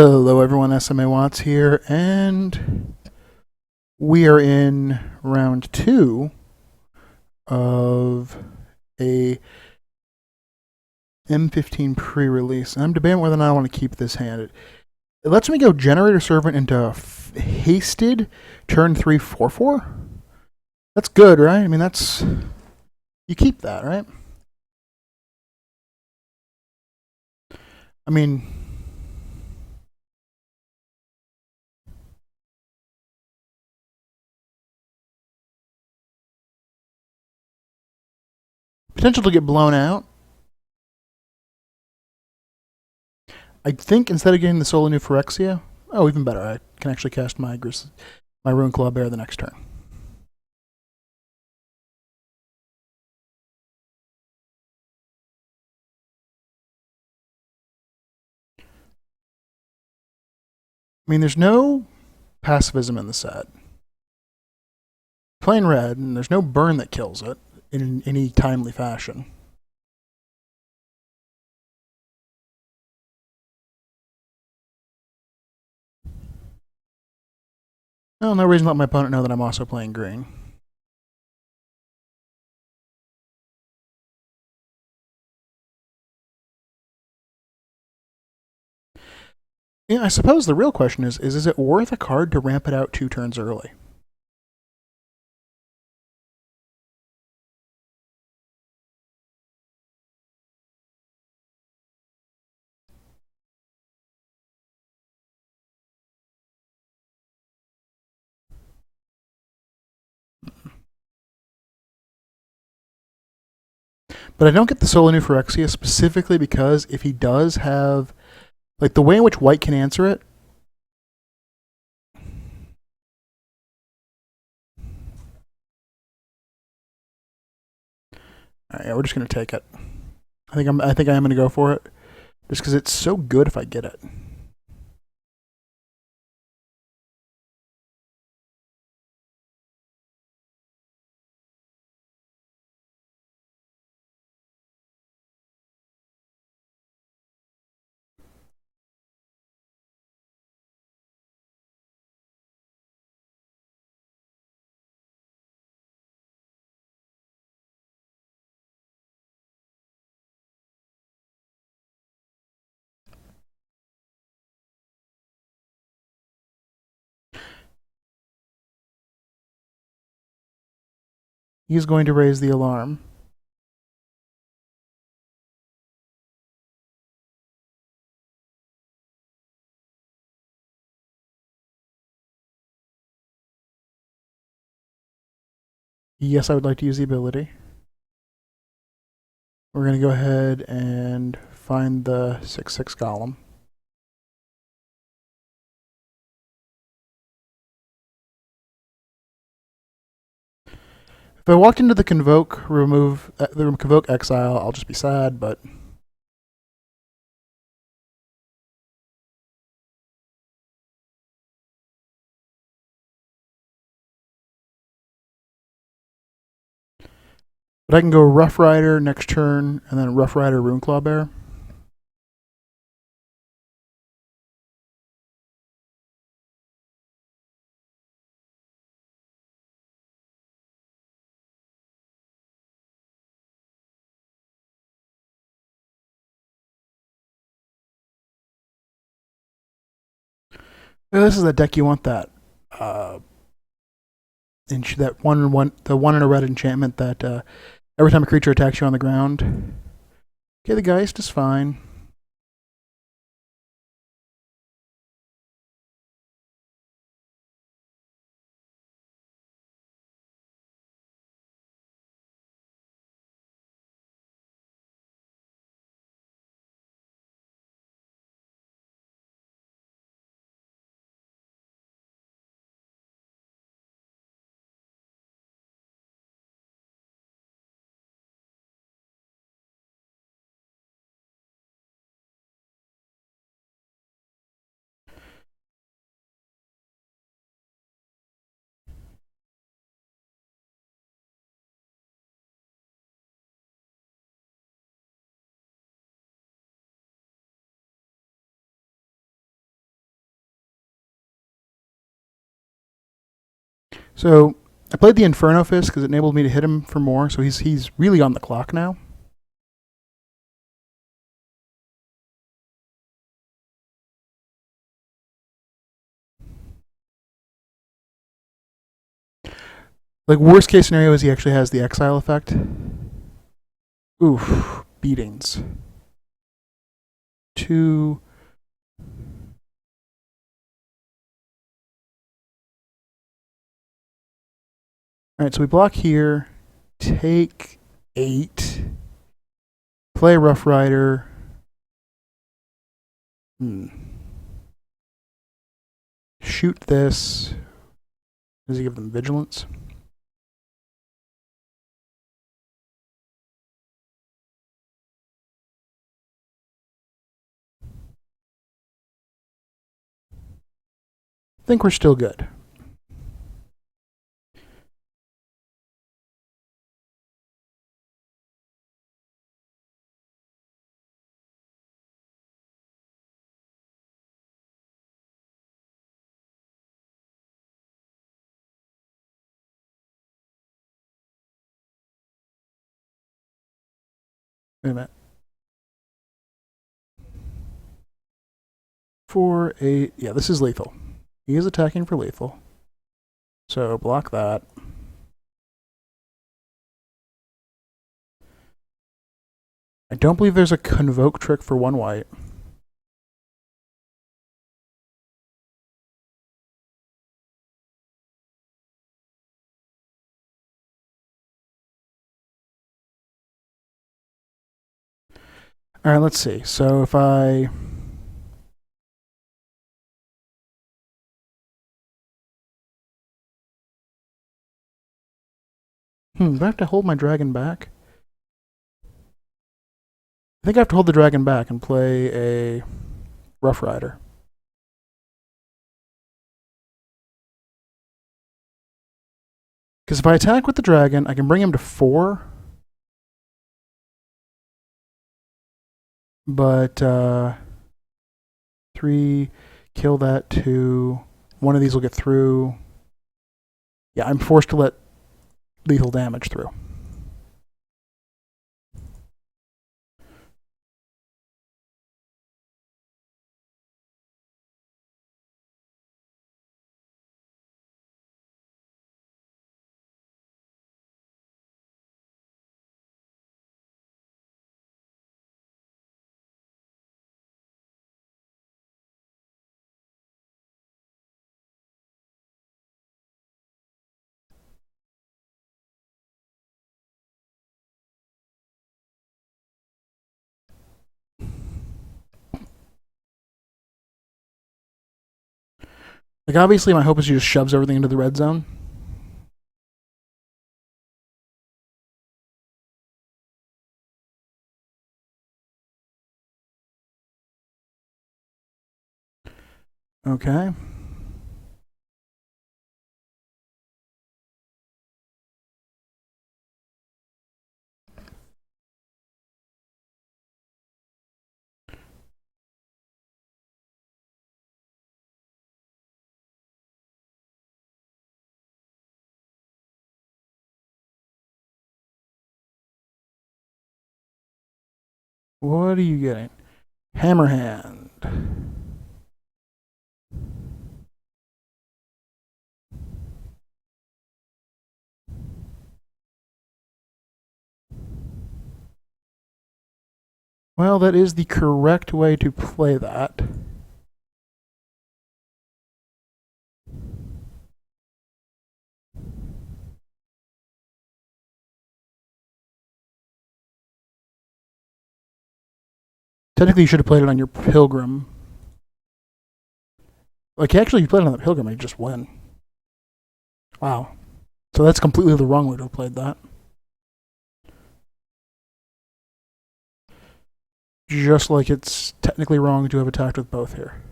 Hello everyone, SMA Watts here, and we are in round 2 of a M15 pre-release. And I'm debating whether or not I want to keep this hand. It lets me go Generator Servant into Hasted, turn 3, 4/4. That's good, right? I mean, that's... You keep that, right? I mean... Potential to get blown out. I think instead of getting the Solar New Phyrexia... Oh, even better. I can actually cast my Rune Claw Bear the next turn. I mean, there's no pacifism in the set. Plain red, and there's no burn that kills it in any timely fashion. Well, no reason to let my opponent know that I'm also playing green. Yeah, I suppose the real question is it worth a card to ramp it out 2 turns early? But I don't get the Solo New Phyrexia specifically because if he does have... Like, the way in which white can answer it... Alright, yeah, we're just going to take it. I think I am going to go for it. Just because it's so good if I get it. He's going to raise the alarm. Yes, I would like to use the ability. We're going to go ahead and find the 6/6 golem. If I walked into the Convoke, the Convoke Exile, I'll just be sad, but... But I can go Rough Rider next turn, and then Rough Rider Runeclaw Bear. This is the deck you want that. That the 1 in a red enchantment that every time a creature attacks you on the ground. Okay, the Geist is fine. So I played the Inferno Fist because it enabled me to hit him for more, so he's really on the clock now. Like, worst case scenario is he actually has the exile effect. Oof, beatings. 2. Alright, so we block here. Take 8. Play Rough Rider. Shoot this. Does he give them vigilance? I think we're still good. Wait a minute. 4, 8. Yeah, this is lethal. He is attacking for lethal. So block that. I don't believe there's a convoke trick for 1 white. Alright, let's see. So if I... do I have to hold my dragon back? I think I have to hold the dragon back and play a Rough Rider. Because if I attack with the dragon, I can bring him to 4. But 3, kill that 2. One of these will get through. Yeah, I'm forced to let lethal damage through. Like, obviously, my hope is he just shoves everything into the red zone. Okay. What are you getting? Hammerhand. Well, that is the correct way to play that. Technically, you should have played it on your Pilgrim. Like, actually, you played it on the Pilgrim and you just win. Wow. So that's completely the wrong way to have played that. Just like it's technically wrong to have attacked with both here.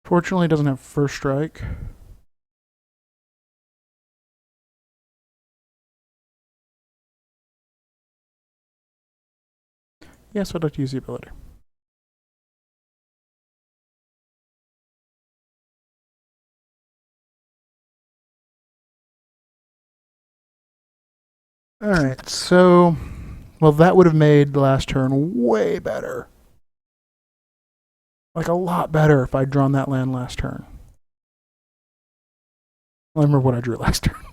Fortunately, it doesn't have first strike. Yes, I'd like to use the ability. Alright, so... Well, that would have made the last turn way better. Like, a lot better if I'd drawn that land last turn. I remember what I drew last turn. I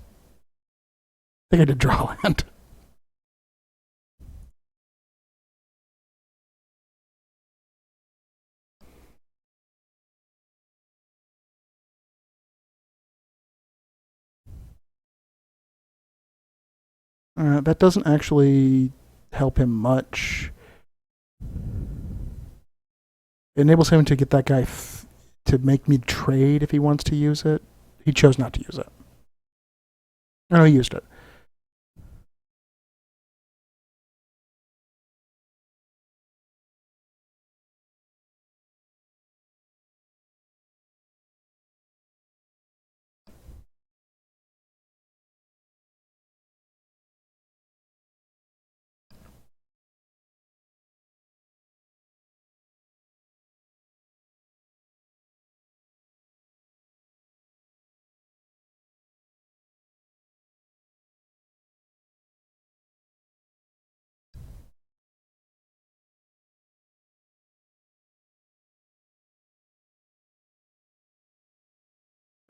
think I did draw land. That doesn't actually help him much. It enables him to get that guy to make me trade if he wants to use it. He chose not to use it. No, he used it.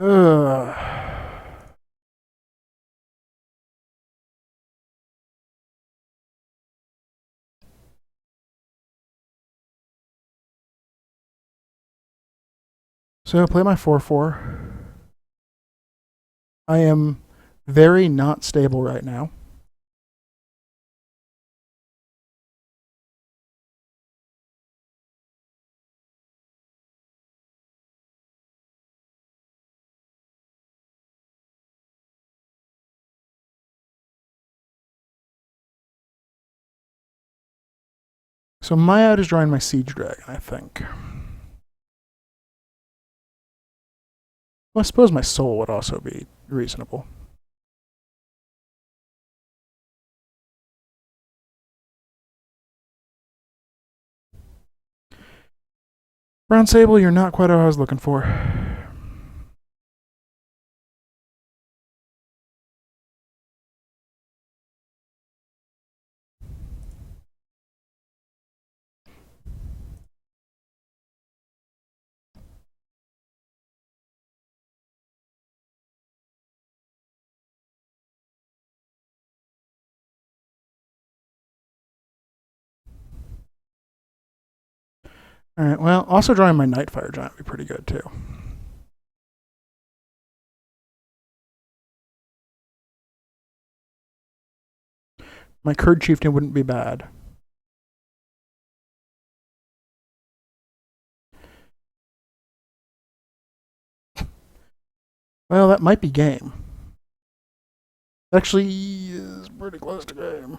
Ugh. So play my 4/4. I am very not stable right now. So my out is drawing my Siege Dragon, I think. Well, I suppose my Soul would also be reasonable. Brown Sable, you're not quite what I was looking for. Alright, well, also drawing my Nightfire Giant would be pretty good, too. My Kurd Chieftain wouldn't be bad. Well, that might be game. Actually, is pretty close to game.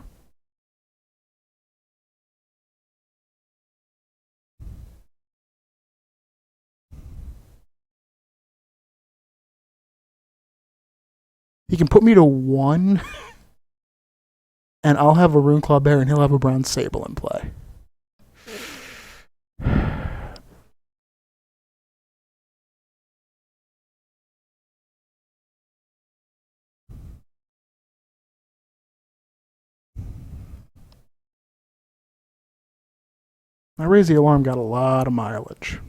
He can put me to 1, and I'll have a Runeclaw Bear, and he'll have a Brown Sable in play. My Raise the Alarm got a lot of mileage.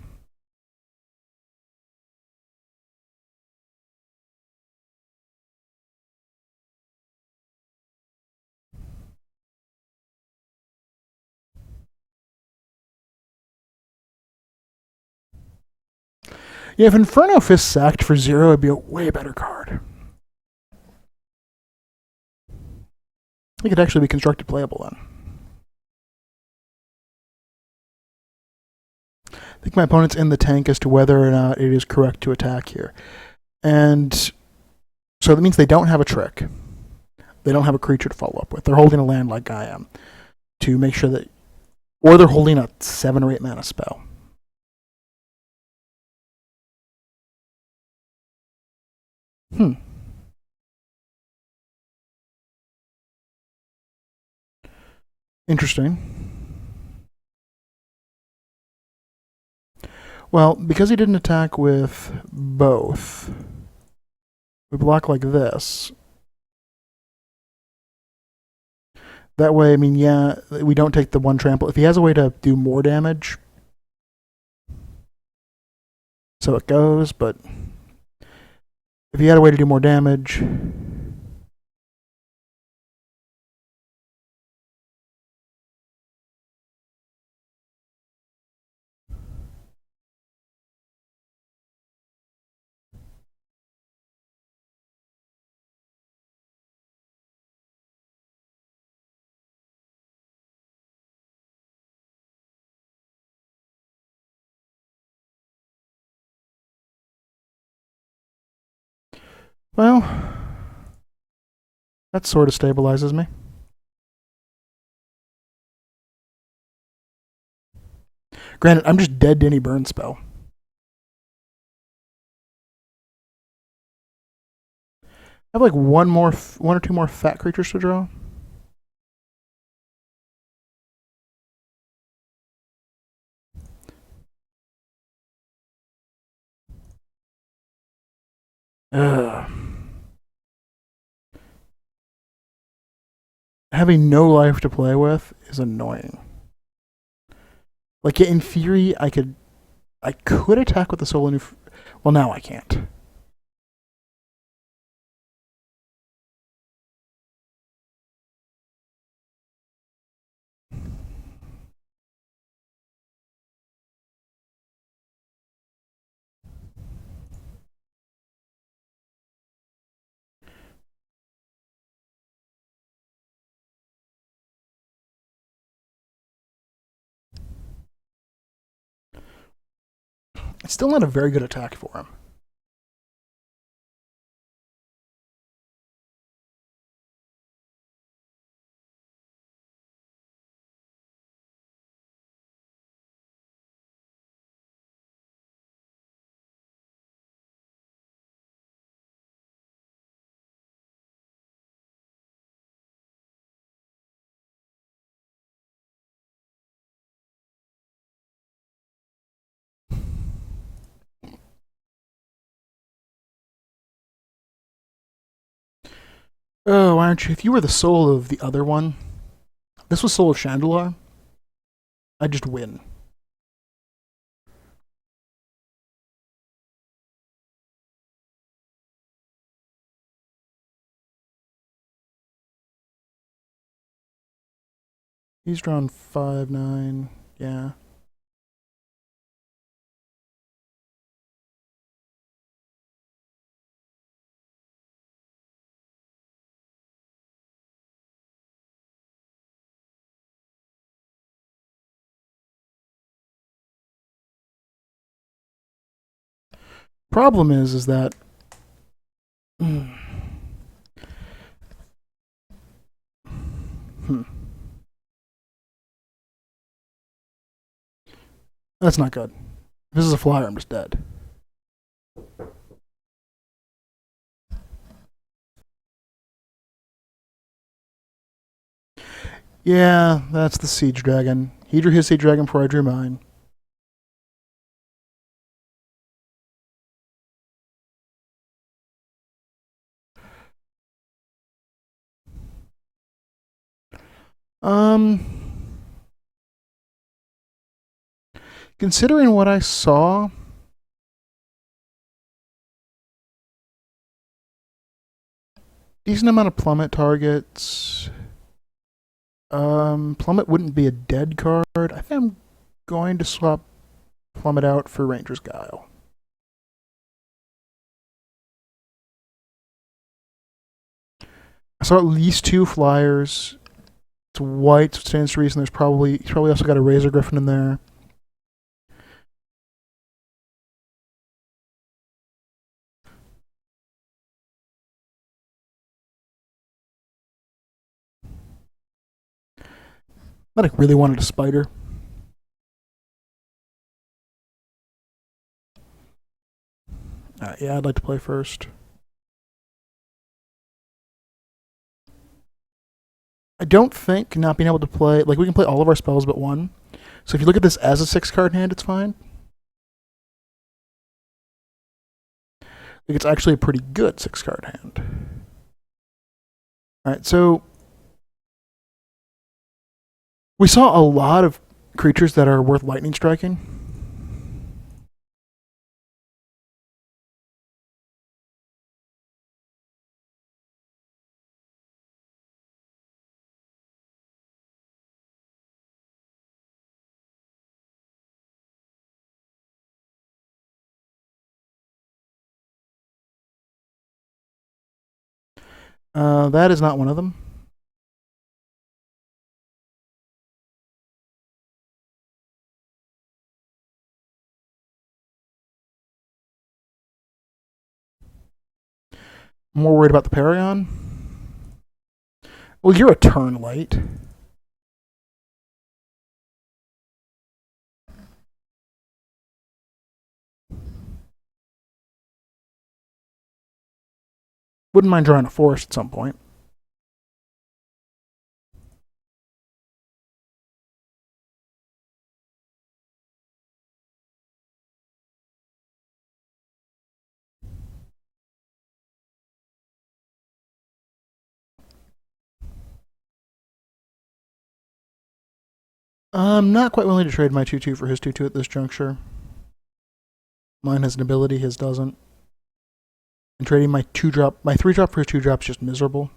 Yeah, if Inferno Fist sacked for 0, it'd be a way better card. It could actually be constructed playable then. I think my opponent's in the tank as to whether or not it is correct to attack here. And so that means they don't have a trick. They don't have a creature to follow up with. They're holding a land like I am to make sure that... Or they're holding a 7 or 8 mana spell. Hmm. Interesting. Well, because he didn't attack with both, we block like this. That way, I mean, yeah, we don't take the one trample. If he has a way to do more damage, so it goes, but if he had a way to do more damage, well, that sort of stabilizes me. Granted, I'm just dead to any burn spell. I have like one or two more fat creatures to draw. Ugh. Having no life to play with is annoying. Like, in theory, I could attack with the Solar New. Well, now I can't. It's still not a very good attack for him. Oh, aren't you? If you were the soul of the other one, this was Soul of Chandelar, I'd just win. He's drawn 5/9. Yeah. Problem is that. Hmm. That's not good. If this is a flyer, I'm just dead. Yeah, that's the Siege Dragon. He drew his Siege Dragon before I drew mine. Um, considering what I saw, decent amount of plummet targets. Plummet wouldn't be a dead card. I think I'm going to swap Plummet out for Ranger's Guile. I saw at least two flyers. It's white, so it stands to reason he's probably also got a Razor Griffin in there. But I really wanted a Spider. Yeah, I'd like to play first. I don't think not being able to play, like, we can play all of our spells but one. So if you look at this as a 6-card hand, it's fine. Like, it's actually a pretty good 6-card hand. All right, so we saw a lot of creatures that are worth lightning striking. That is not one of them. I'm more worried about the Paragon. Well, you're a turn late. Wouldn't mind drawing a forest at some point. I'm not quite willing to trade my 2/2 for his 2/2 at this juncture. Mine has an ability, his doesn't. And trading my 2-drop, my 3-drop for his 2-drop is just miserable.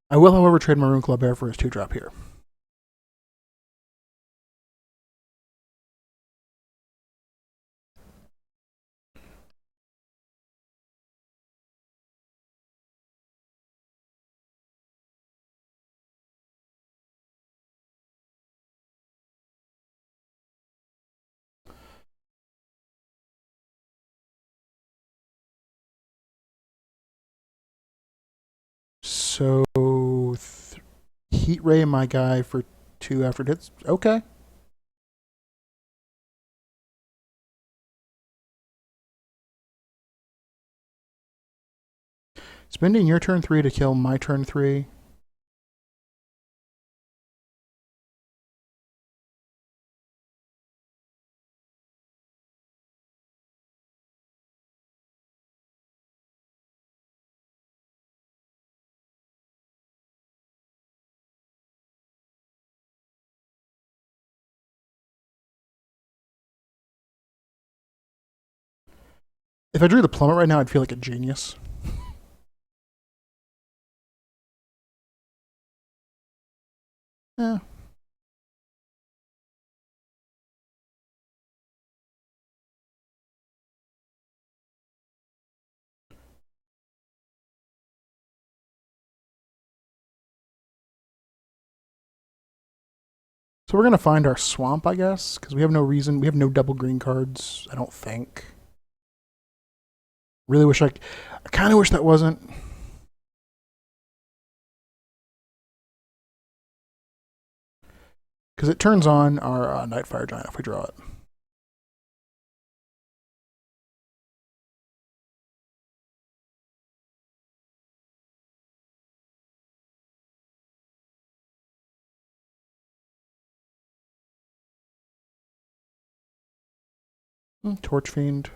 I will, however, trade Maroon Club Bear for his 2-drop here. So, Heat Ray my guy for 2 after it hits. Okay. Spending your turn 3 to kill my turn 3. If I drew the plummet right now, I'd feel like a genius. Yeah. So we're gonna find our swamp, I guess, because we have no reason. We have no double green cards. I don't think. Really wish I kind of wish that wasn't. Because it turns on our Nightfire Giant if we draw it. Torch Fiend.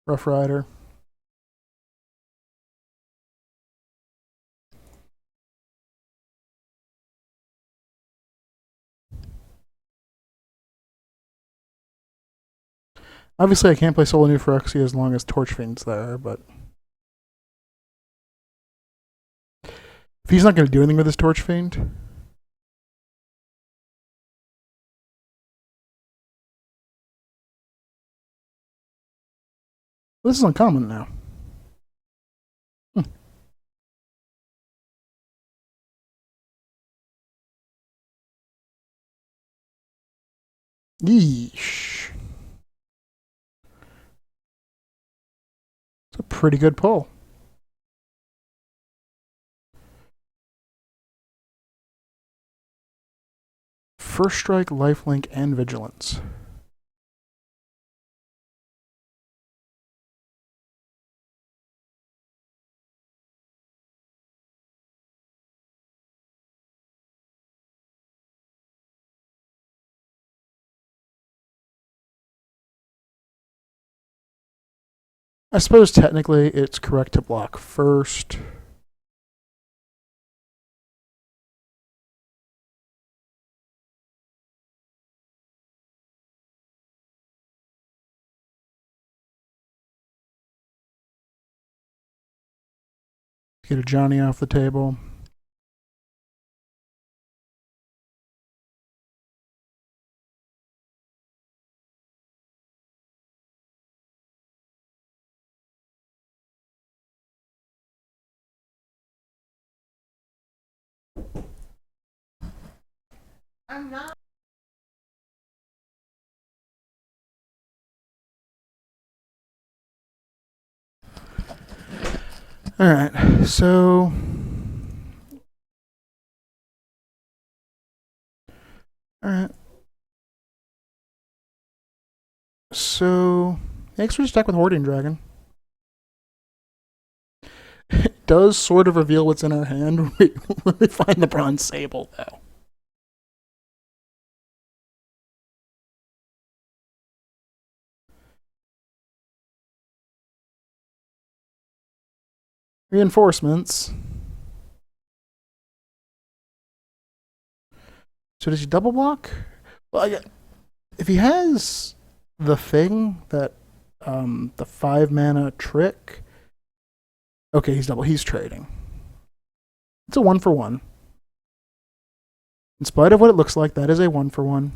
Rough Rider. Obviously, I can't play solo new Phyrexia as long as Torch Fiend's there, but if he's not going to do anything with his Torch Fiend, this is uncommon now. Yeesh. It's a pretty good pull. First Strike, Lifelink, and Vigilance. I suppose technically it's correct to block first. Get a Johnny off the table. I'm not. All right, so all right, so next we're stuck with Hoarding Dragon. It does sort of reveal what's in our hand when we find the Bronze Sable, though. Reinforcements. So does he double block? Well, if he has the thing that the 5-mana trick, okay, he's trading. It's a 1-for-1. In spite of what it looks like, that is a 1-for-1.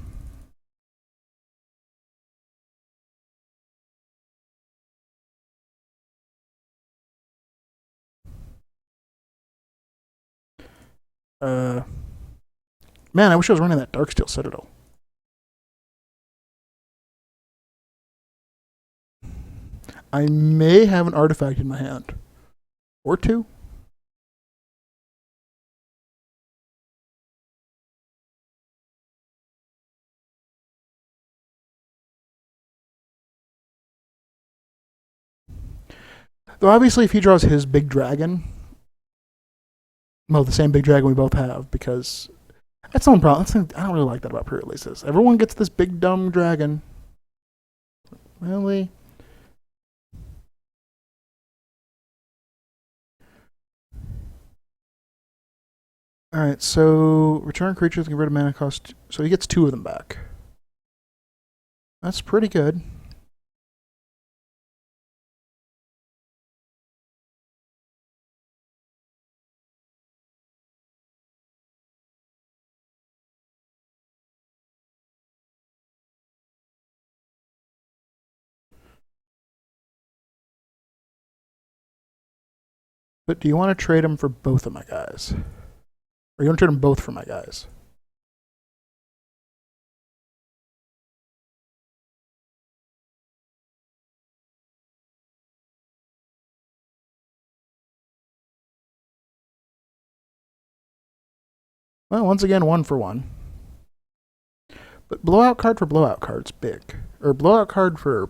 Man, I wish I was running that Darksteel Citadel. I may have an artifact in my hand. Or two. Though obviously if he draws his big dragon, well, the same big dragon we both have, because that's one problem. I don't really like that about pre-releases. Everyone gets this big dumb dragon. Really? Alright, so return creatures, get rid of mana cost. So he gets 2 of them back. That's pretty good. But do you want to trade them for both of my guys? Or you want to trade them both for my guys? Well, once again, 1-for-1. But blowout card for blowout card's big. Or blowout card for...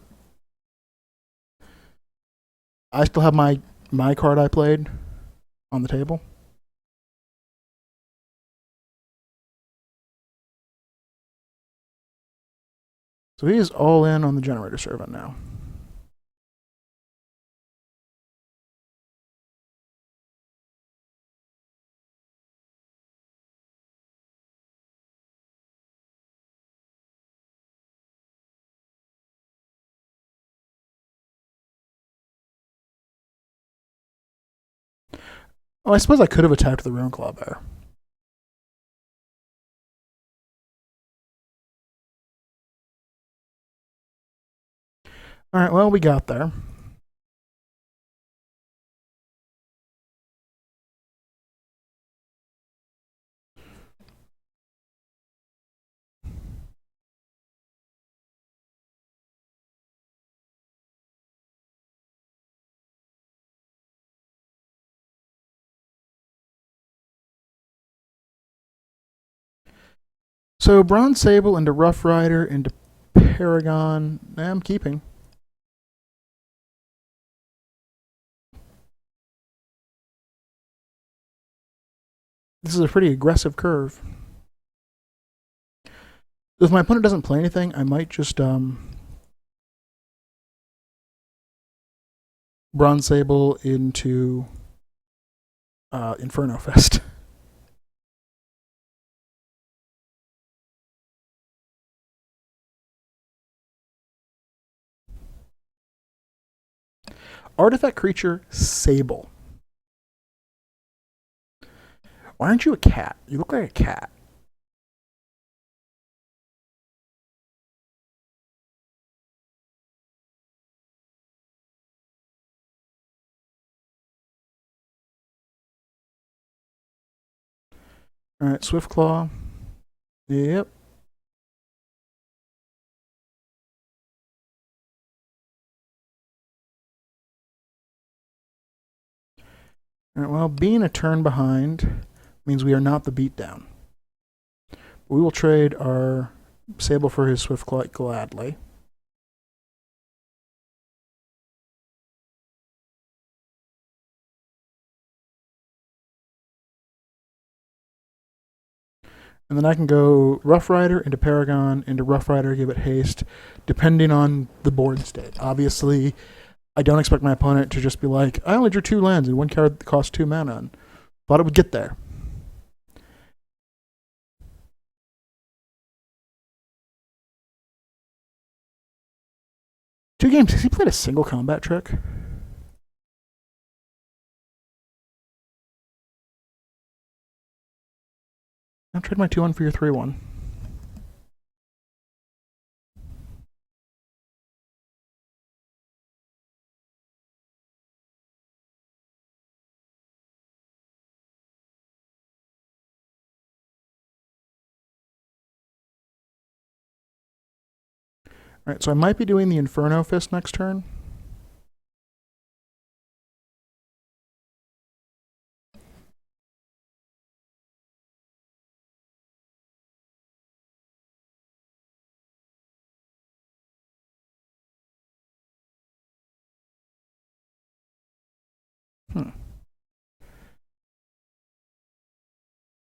I still have my card I played on the table. So he is all in on the Generator Servant now. Oh, I suppose I could have attacked the Runeclaw Bear. Alright, well, we got there. So Bronze Sable into Rough Rider into Paragon. I'm keeping. This is a pretty aggressive curve. If my opponent doesn't play anything, I might just Bronze Sable into Inferno Fest. Artifact creature Sable. Why aren't you a cat? You look like a cat. Alright, Swiftclaw. Yep. Alright, well, being a turn behind means we are not the beatdown. We will trade our Sable for his Swiftclaw gladly. And then I can go Rough Rider into Paragon, into Rough Rider, give it haste, depending on the board state. Obviously, I don't expect my opponent to just be like, I only drew 2 lands and 1 card that costs 2 mana. And thought it would get there. Two games. Has he played a single combat trick? I'll trade my 2-1 for your 3-1. Alright, so I might be doing the Inferno Fist next turn.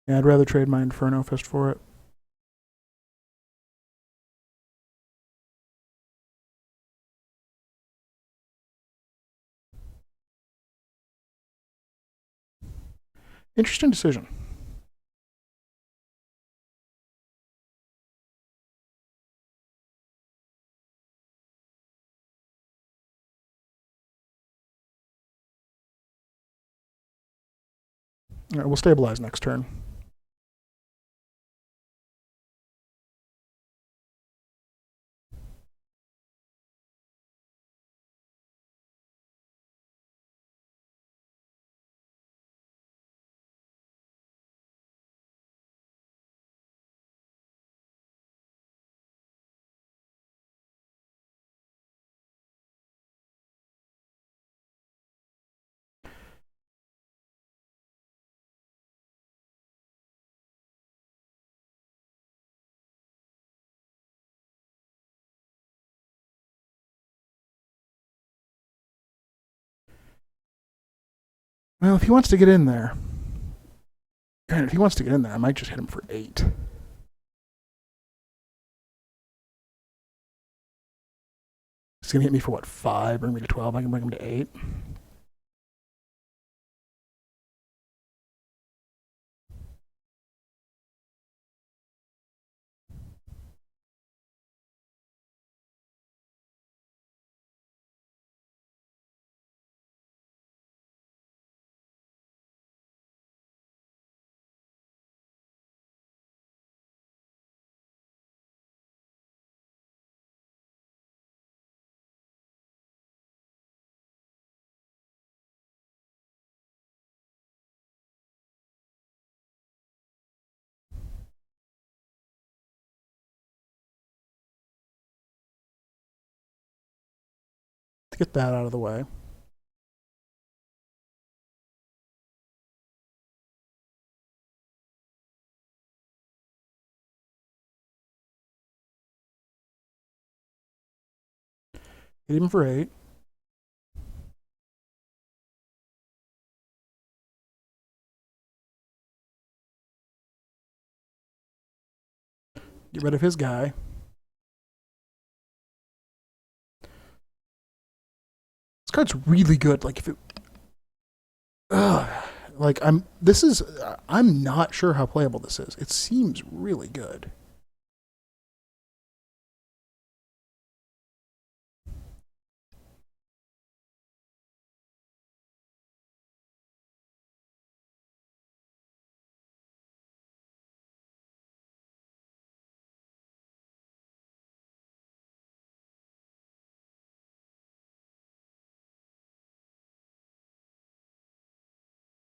Yeah, I'd rather trade my Inferno Fist for it. Interesting decision. Alright, we'll stabilize next turn. Well, if he wants to get in there, I might just hit him for 8. He's gonna hit me for what, 5, bring me to 12, I can bring him to 8. get that out of the way. Hit him for 8. Get rid of his guy. This card's really good. Like if it, like I'm not sure how playable this is. It seems really good.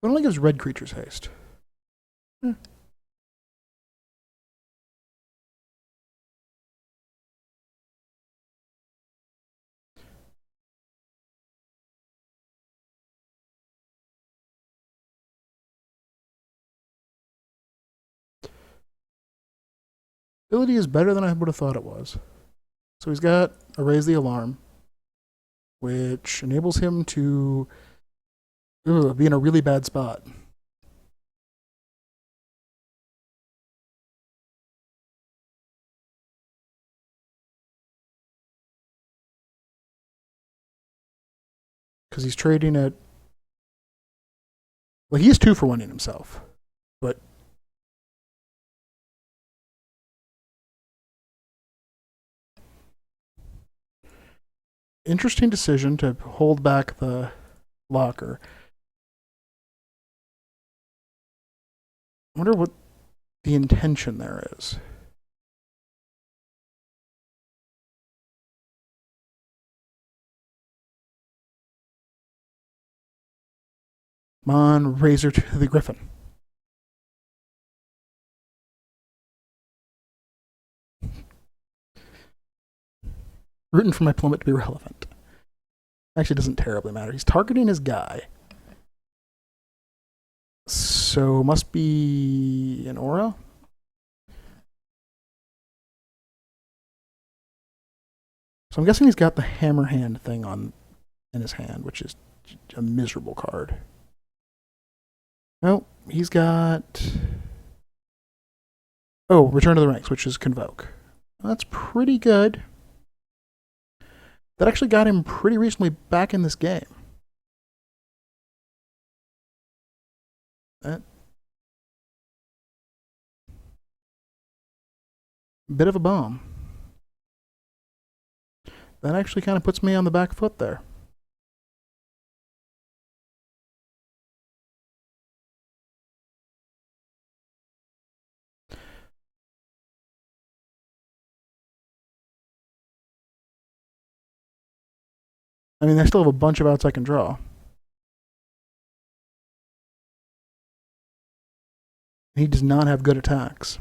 It only gives red creatures haste. Ability is better than I would have thought it was. So he's got a Raise the Alarm, which enables him to be in a really bad spot. Because he's trading at... Well, he's 2 for 1-ing himself. But... Interesting decision to hold back the locker. I wonder what the intention there is. Come on, Razor to the Griffin. Rooting for my plummet to be relevant. Actually, doesn't terribly matter. He's targeting his guy. So, must be an aura? So I'm guessing he's got the hammer hand thing on in his hand, which is a miserable card. No, he's got... Oh, Return to the Ranks, which is Convoke. That's pretty good. That actually got him pretty recently back in this game. That bit of a bomb. That actually kind of puts me on the back foot there. I mean, I still have a bunch of outs I can draw. He does not have good attacks.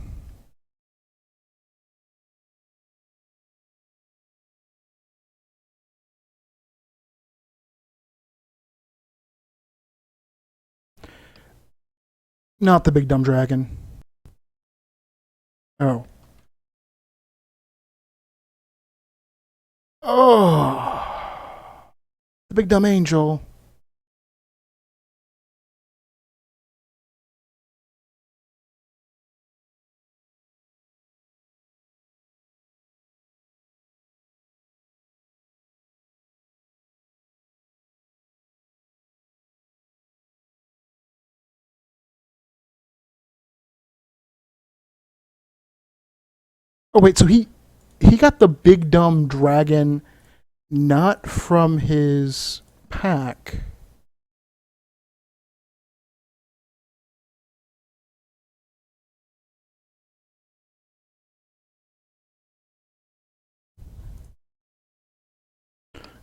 Not the big dumb dragon. Oh. Oh. The big dumb angel. Oh wait, so he got the big dumb dragon not from his pack.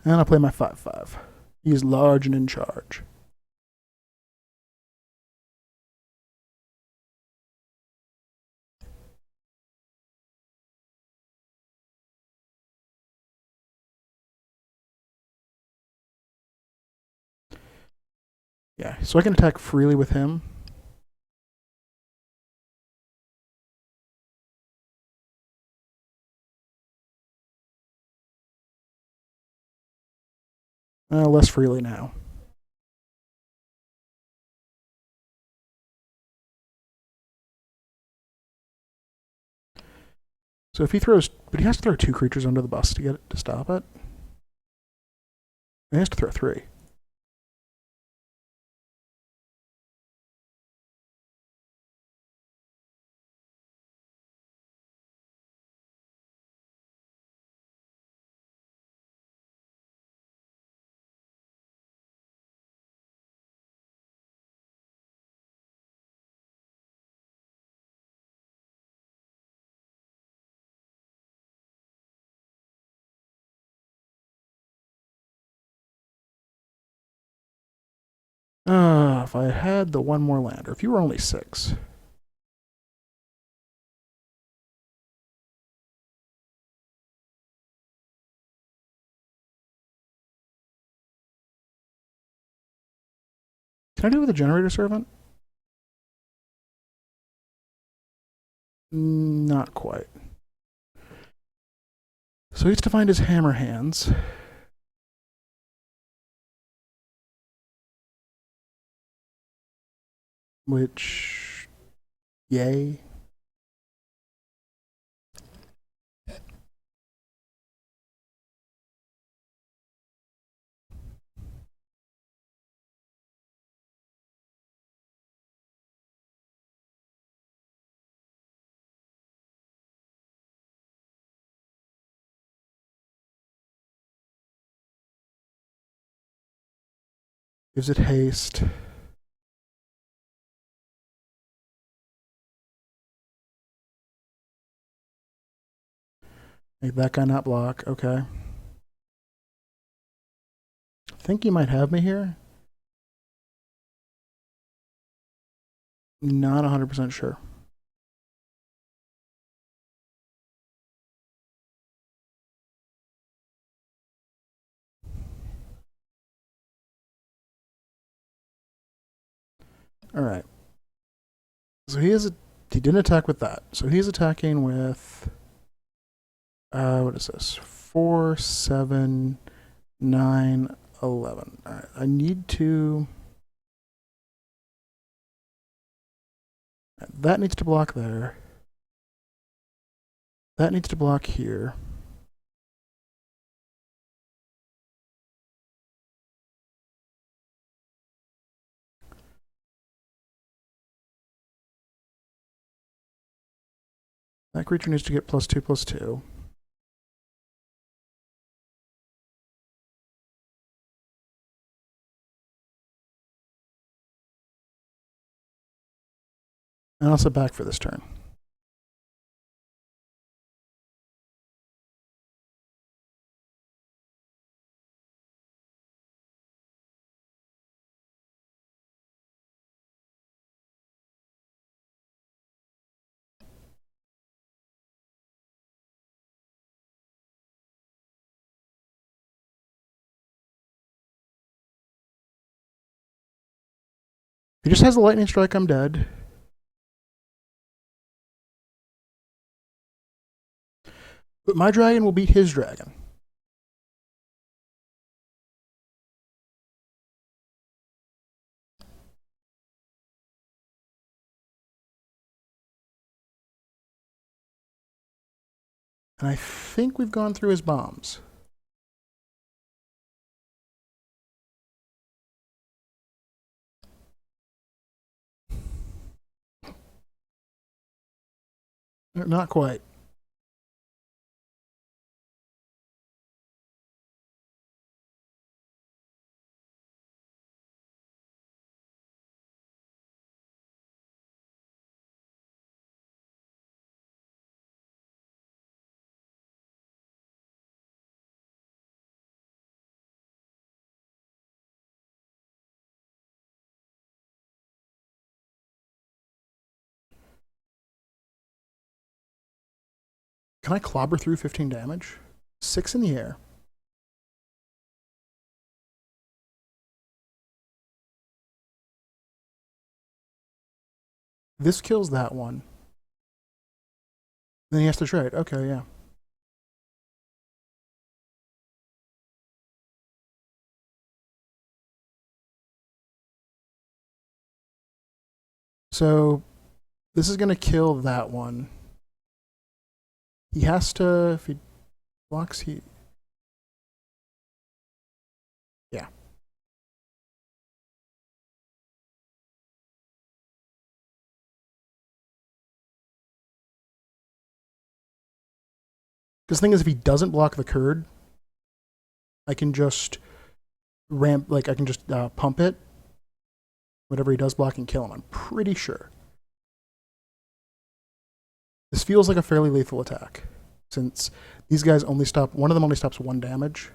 And I'll play my 5/5. He's large and in charge. Yeah, so I can attack freely with him. Less freely now. So if he throws, but he has to throw 2 creatures under the bus to get it to stop it. He has to throw 3. If I had the 1 more land, or if you were only 6. Can I do it with a generator servant? Not quite. So he has to find his hammer hands. Which, yay. Gives it haste. Make that guy not block. Okay. I think he might have me here. Not 100% sure. All right. So he didn't attack with that. So he's attacking with what is this? 4, 7, 9, 11. All right. I need to. That needs to block there. That needs to block here. That creature needs to get +2/+2. And I'll sit back for this turn. He just has a lightning strike, I'm dead. But my dragon will beat his dragon. And I think we've gone through his bombs. Not quite. Can I clobber through 15 damage? 6 in the air. This kills that one. Then he has to trade. Okay, yeah. So this is going to kill that one. He has to, if he blocks, he... Yeah. Because the thing is, if he doesn't block the Kurd, I can just ramp, like, I can just pump it. Whatever he does block and kill him, I'm pretty sure. This feels like a fairly lethal attack, since these guys only stop, one of them only stops 1 damage.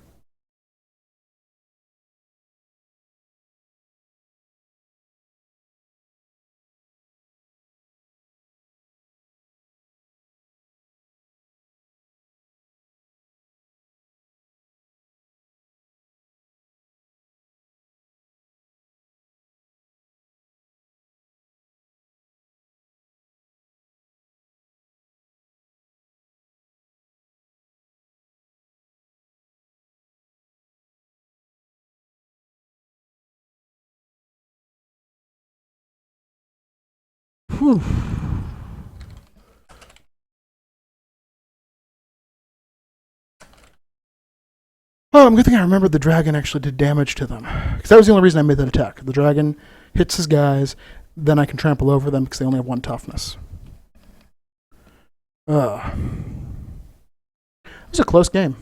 Whew. Oh, I'm good thing I remembered the dragon actually did damage to them. Because that was the only reason I made that attack. The dragon hits his guys, then I can trample over them because they only have 1 toughness. It was a close game.